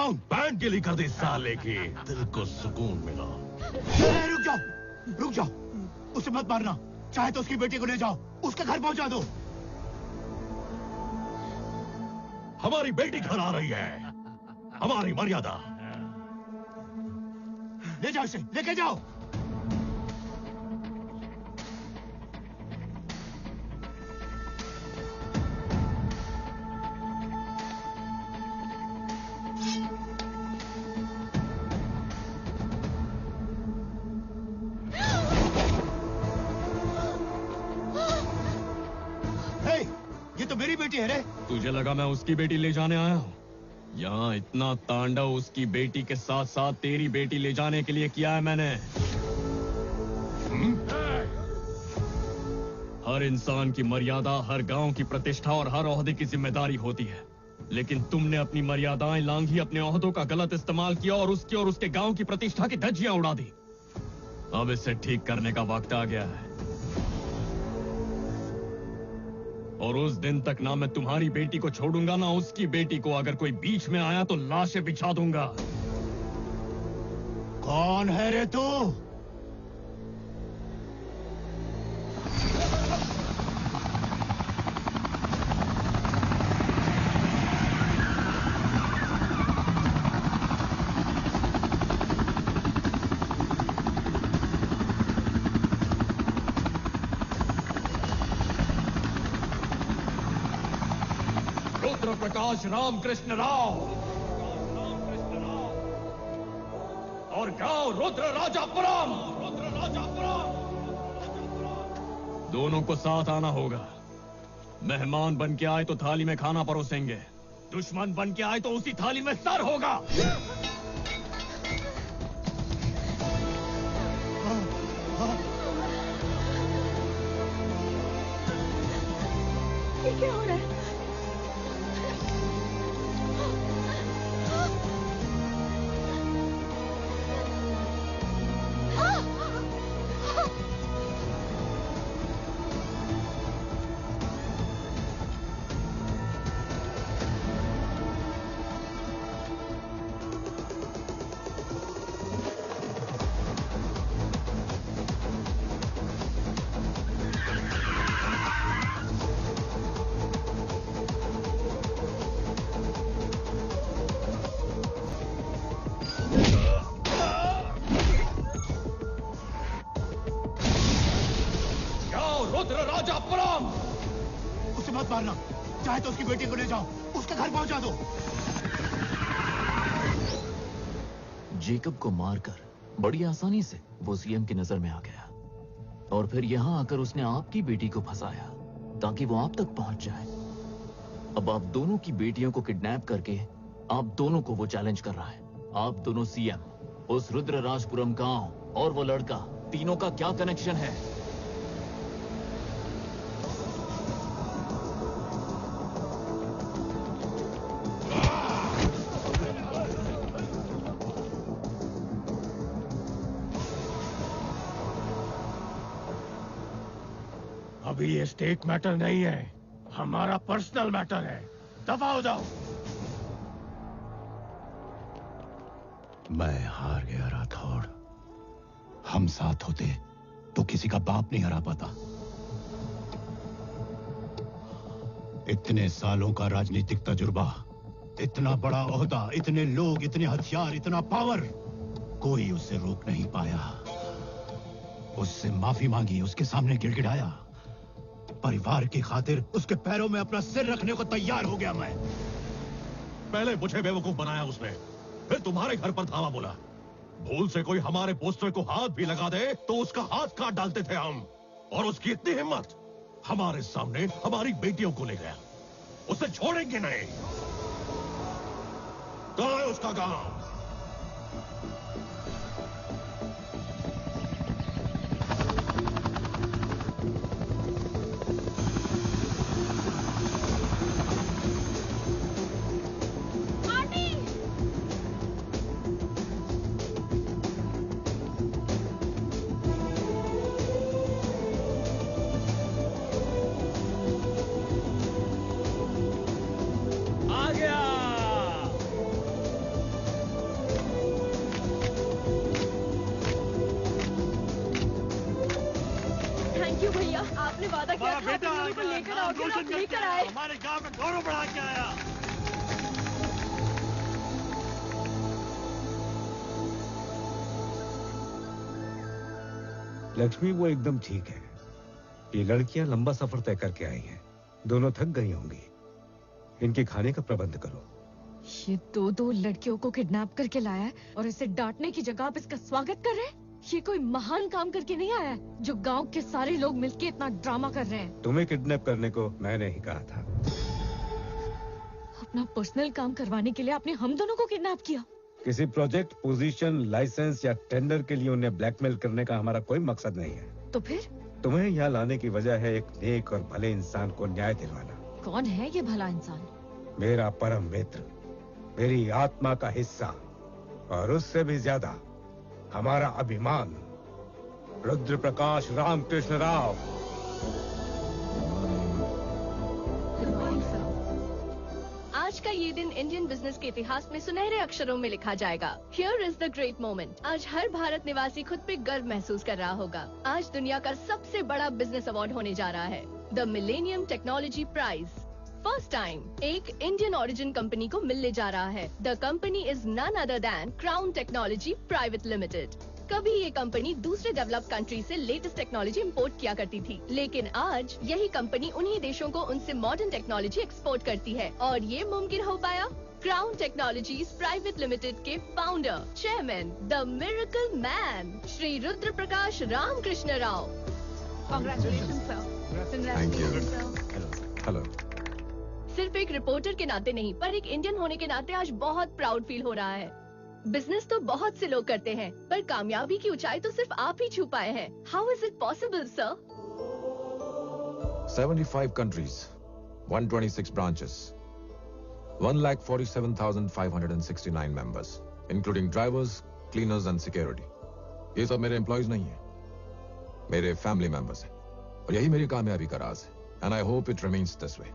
Down. Band गिली कर दी साले की, दिल को सुकून मिला। रुक जाओ, रुक जाओ, उसे मत मारना। चाहे तो उसकी बेटी को ले जाओ, उसका घर पहुंचा दो। हमारी बेटी घर आ रही है, हमारी मर्यादा। ले जाओ इसे, लेके जाओ। ये तो मेरी बेटी है रे। तुझे लगा मैं उसकी बेटी ले जाने आया हूँ? यहाँ इतना तांडव उसकी बेटी के साथ साथ तेरी बेटी ले जाने के लिए किया है मैंने। हर इंसान की मर्यादा, हर गांव की प्रतिष्ठा और हर ओहदे की जिम्मेदारी होती है, लेकिन तुमने अपनी मर्यादाएं लांघी, अपने ओहदों का गलत इस्तेमाल किया और उसकी और उसके गांव की प्रतिष्ठा की धज्जियां उड़ा दी। अब इसे ठीक करने का वक्त आ गया है, और उस दिन तक ना मैं तुम्हारी बेटी को छोड़ूंगा ना उसकी बेटी को। अगर कोई बीच में आया तो लाशें बिछा दूंगा। कौन है रे तू? प्रकाश रामकृष्ण राव और गांव रुद्र राजापुरम। दोनों को साथ आना होगा। मेहमान बन के आए तो थाली में खाना परोसेंगे, दुश्मन बन के आए तो उसी थाली में सर होगा। ये क्या हो रहा है? उसे मत मारना। चाहे तो उसकी बेटी को ले जाओ, उसका घर पहुंचा दो। जेकब को मारकर बड़ी आसानी से वो सीएम की नजर में आ गया, और फिर यहां आकर उसने आपकी बेटी को फंसाया ताकि वो आप तक पहुंच जाए। अब आप दोनों की बेटियों को किडनैप करके आप दोनों को वो चैलेंज कर रहा है। आप दोनों सीएम, उस रुद्रराजपुरम गांव और वो लड़का, तीनों का क्या कनेक्शन है? अभी ये स्टेट मैटर नहीं है, हमारा पर्सनल मैटर है। दफा हो जाओ। मैं हार गया राठौड़। हम साथ होते तो किसी का बाप नहीं हरा पाता। इतने सालों का राजनीतिक तजुर्बा, इतना बड़ा ओहदा, इतने लोग, इतने हथियार, इतना पावर, कोई उसे रोक नहीं पाया। उससे माफी मांगी, उसके सामने गिड़गिड़ाया। परिवार की खातिर उसके पैरों में अपना सिर रखने को तैयार हो गया मैं। पहले मुझे बेवकूफ बनाया उसने, फिर तुम्हारे घर पर धावा बोला। भूल से कोई हमारे पोस्टर को हाथ भी लगा दे तो उसका हाथ काट डालते थे हम। और उसकी इतनी हिम्मत, हमारे सामने हमारी बेटियों को ले गया। उसे छोड़ेंगे नहीं। कहां है उसका गांव? आपने वादा किया था बेटा आप को लेकर आओगे, आप लेकर आए। हमारे गांव में गौरव बढ़ा के आया। लक्ष्मी, वो एकदम ठीक है। ये लड़कियां लंबा सफर तय करके आई हैं। दोनों थक गई होंगी। इनके खाने का प्रबंध करो। ये दो लड़कियों को किडनैप करके लाया है और इसे डांटने की जगह आप इसका स्वागत कर रहे हैं। ये कोई महान काम करके नहीं आया है जो गांव के सारे लोग मिलके इतना ड्रामा कर रहे हैं। तुम्हें किडनैप करने को मैंने ही कहा था। अपना पर्सनल काम करवाने के लिए आपने हम दोनों को किडनैप किया। किसी प्रोजेक्ट, पोजीशन, लाइसेंस या टेंडर के लिए उन्हें ब्लैकमेल करने का हमारा कोई मकसद नहीं है। तो फिर तुम्हें यहाँ लाने की वजह है एक नेक और भले इंसान को न्याय दिलवाना। कौन है ये भला इंसान? मेरा परम मित्र, मेरी आत्मा का हिस्सा और उससे भी ज्यादा हमारा अभिमान, रुद्र प्रकाश रामकृष्ण राव। आज का ये दिन इंडियन बिजनेस के इतिहास में सुनहरे अक्षरों में लिखा जाएगा। Here is the great moment। आज हर भारत निवासी खुद पे गर्व महसूस कर रहा होगा। आज दुनिया का सबसे बड़ा बिजनेस अवार्ड होने जा रहा है, the millennium technology prize. First time एक इंडियन ओरिजिन कंपनी को मिलने जा रहा है। The company is none other than Crown technology private limited. कभी ये कंपनी दूसरे डेवलप्ड कंट्री से लेटेस्ट टेक्नोलॉजी इंपोर्ट किया करती थी, लेकिन आज यही कंपनी उन्हीं देशों को उनसे मॉडर्न टेक्नोलॉजी एक्सपोर्ट करती है। और ये मुमकिन हो पाया क्राउन टेक्नोलॉजीज प्राइवेट लिमिटेड के founder, chairman, the miracle man, Shri Rudra Prakash Ramakrishna Rao. Congratulations sir. Hello. सिर्फ एक रिपोर्टर के नाते नहीं, पर एक इंडियन होने के नाते आज बहुत प्राउड फील हो रहा है। बिजनेस तो बहुत से लोग करते हैं, पर कामयाबी की ऊंचाई तो सिर्फ आप ही छू पाए हैं। How is it possible sir? 75 countries, 126 branches, 1,47,569 members, including drivers, cleaners and security. ये सब मेरे एम्प्लॉयज नहीं हैं, मेरे फैमिली मेंबर्स हैं, और यही मेरी कामयाबी का राज है। And I hope it remains this way.